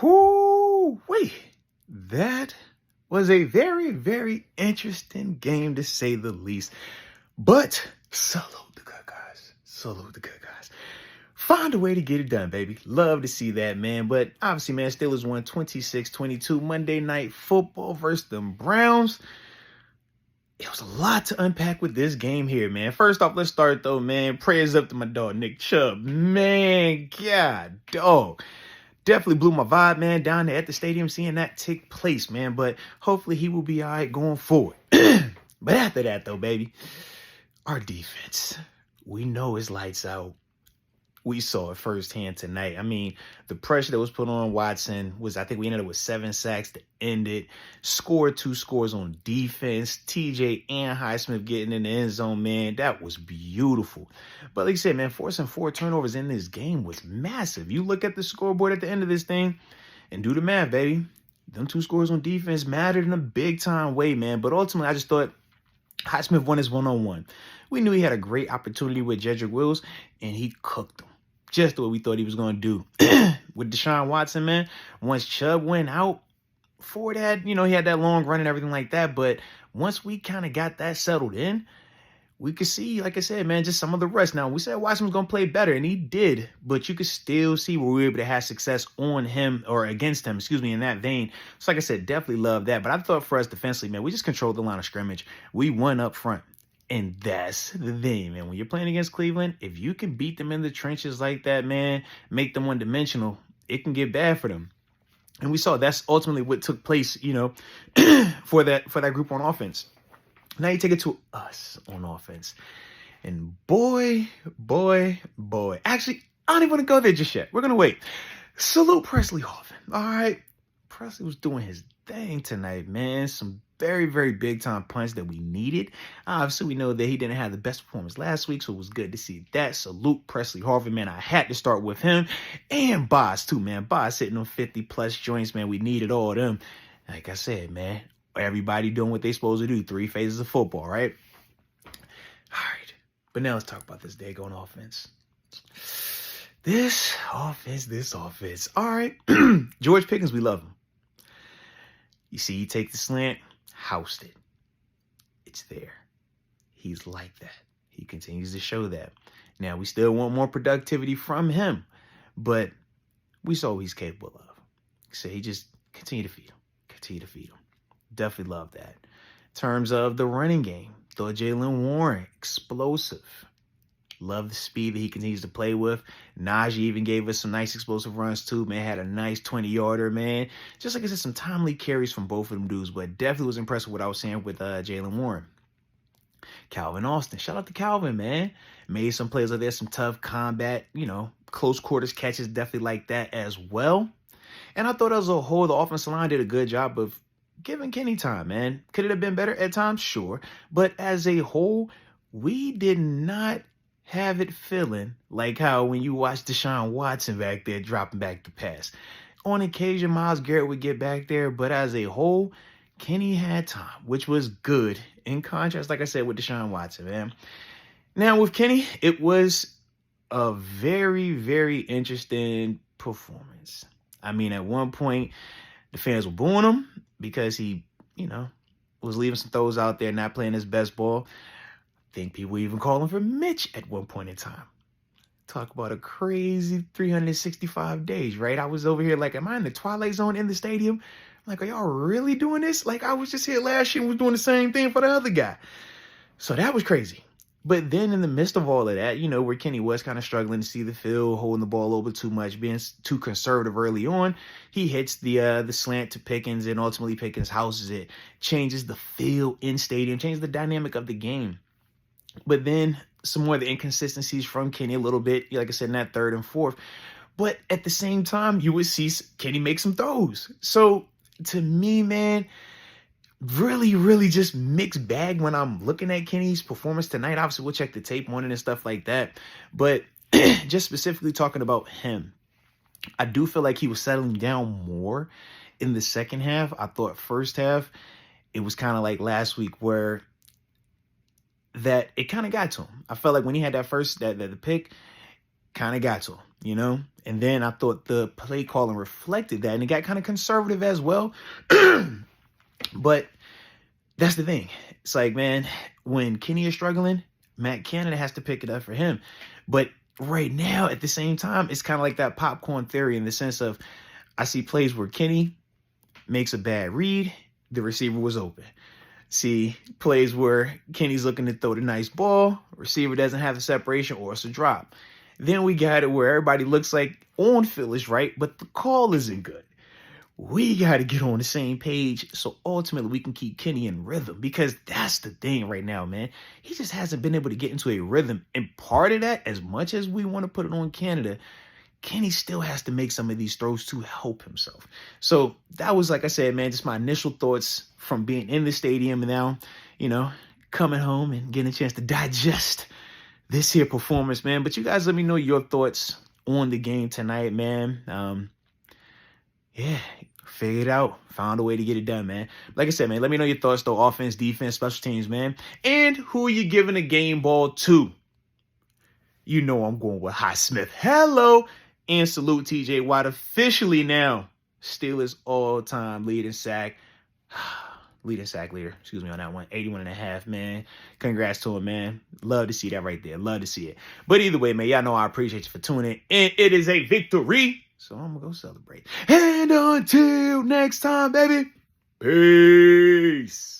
Whoo, wait. That was a very, very interesting game to say the least. But salute the good guys. Salute the good guys. Find a way to get it done, baby. Love to see that, man. But obviously, man, Steelers won 26-22 Monday Night Football versus the Browns. It was a lot to unpack with this game here, man. First off, let's start, though, man. Prayers up to my dog, Nick Chubb. Man, God, dog. Definitely blew my vibe, man, down there at the stadium seeing that take place, man. But hopefully he will be all right going forward. But after that, though, baby, our defense, we know it's lights out. We saw it firsthand tonight. I mean, the pressure that was put on Watson was, I think we ended up with 7 sacks to end it. Scored 2 scores on defense. TJ and Highsmith getting in the end zone, man. That was beautiful. But like I said, man, forcing 4 turnovers in this game was massive. You look at the scoreboard at the end of this thing and do the math, baby. Them 2 scores on defense mattered in a big time way, man. But ultimately, I just thought Highsmith won his one-on-one. We knew he had a great opportunity with Jedrick Wills, and he cooked him. Just what we thought he was going to do. With Deshaun Watson, man, once Chubb went out, Ford had, he had that long run and everything like that. But once we kind of got that settled in, we could see, like I said, man, just some of the rest. Now, we said Watson was going to play better, and he did. But you could still see where we were able to have success on him, or against him, in that vein. So, like I said, definitely love that. But I thought for us defensively, man, we just controlled the line of scrimmage. We won up front. And that's the thing, man. When you're playing against Cleveland, if you can beat them in the trenches like that, man, make them one-dimensional, it can get bad for them. And we saw that's ultimately what took place, for that group on offense. Now you take it to us on offense. And boy. Actually, I don't even want to go there just yet. We're going to wait. Salute Presley Harvin. All right. Presley was doing his thing tonight, man. Some very, very big time punch that we needed. Obviously, we know that he didn't have the best performance last week, so it was good to see that. Salute Presley Harvin, man. I had to start with him. And Boz, too, man. Boz sitting on 50-plus joints, man. We needed all of them. Like I said, man, everybody doing what they supposed to do. 3 phases of football, right? All right. But now let's talk about this daggone offense. This offense. All right. George Pickens, we love him. You see, he take the slant, housed it. It's there. He's like that. He continues to show that. Now, we still want more productivity from him, but we saw what he's capable of. So he just continue to feed him. Definitely love that. In terms of the running game, thought Jaylen Warren, explosive. Love the speed that he continues to play with. Najee even gave us some nice explosive runs too, man. Had a nice 20-yarder, man. Just like I said, some timely carries from both of them dudes, but definitely was impressed with what I was saying with Jaylen Warren. Calvin Austin. Shout out to Calvin, man. Made some plays like there, some tough combat, close quarters catches, definitely like that as well. And I thought as a whole, the offensive line did a good job of giving Kenny time, man. Could it have been better at times? Sure. But as a whole, we did not have it feeling like how when you watch Deshaun Watson back there dropping back to pass. On occasion, Myles Garrett would get back there, but as a whole, Kenny had time, which was good. In contrast, like I said, with Deshaun Watson, man. Now, with Kenny, it was a very, very interesting performance. I mean, at one point, the fans were booing him because he, was leaving some throws out there, not playing his best ball. I think people were even calling for Mitch at one point in time. Talk about a crazy 365 days, right? I was over here like, am I in the Twilight Zone in the stadium? I'm like, are y'all really doing this? Like, I was just here last year and was doing the same thing for the other guy. So that was crazy. But then in the midst of all of that, where Kenny was kind of struggling to see the field, holding the ball a little bit too much, being too conservative early on, he hits the slant to Pickens, and ultimately Pickens houses it, changes the field in stadium, changes the dynamic of the game. But then some more of the inconsistencies from Kenny a little bit, like I said, in that 3rd and 4th. But at the same time, you would see Kenny make some throws. So to me, man, really, really just mixed bag when I'm looking at Kenny's performance tonight. Obviously, we'll check the tape on it and stuff like that. But just specifically talking about him, I do feel like he was settling down more in the second half. I thought first half, it was kind of like last week where that it kind of got to him. I felt like when he had that first, the pick, kind of got to him. you know? And then I thought the play calling reflected that, and it got kind of conservative as well. But that's the thing. It's like, man, when Kenny is struggling, Matt Canada has to pick it up for him. But right now, at the same time, it's kind of like that popcorn theory in the sense of I see plays where Kenny makes a bad read, the receiver was open. See plays where Kenny's looking to throw the nice ball, receiver doesn't have the separation, or it's a drop. Then we got it where everybody looks like on field is right, but the call isn't good. We got to get on the same page so ultimately we can keep Kenny in rhythm, because that's the thing right now, man. He just hasn't been able to get into a rhythm. And part of that, as much as we want to put it on Canada, Kenny still has to make some of these throws to help himself. So that was, like I said, man, just my initial thoughts from being in the stadium and now, coming home and getting a chance to digest this here performance, man. But you guys let me know your thoughts on the game tonight, man. Yeah, figured it out. Found a way to get it done, man. Like I said, man, let me know your thoughts, though. Offense, defense, special teams, man. And who you giving a game ball to? You know I'm going with Highsmith. Hello. And salute TJ Watt, officially now Steelers all-time leading sack leader, on that one. 81.5, man. Congrats to him, man. Love to see that right there. Love to see it. But either way, man, y'all know I appreciate you for tuning in. And it is a victory. So I'm going to go celebrate. And until next time, baby. Peace.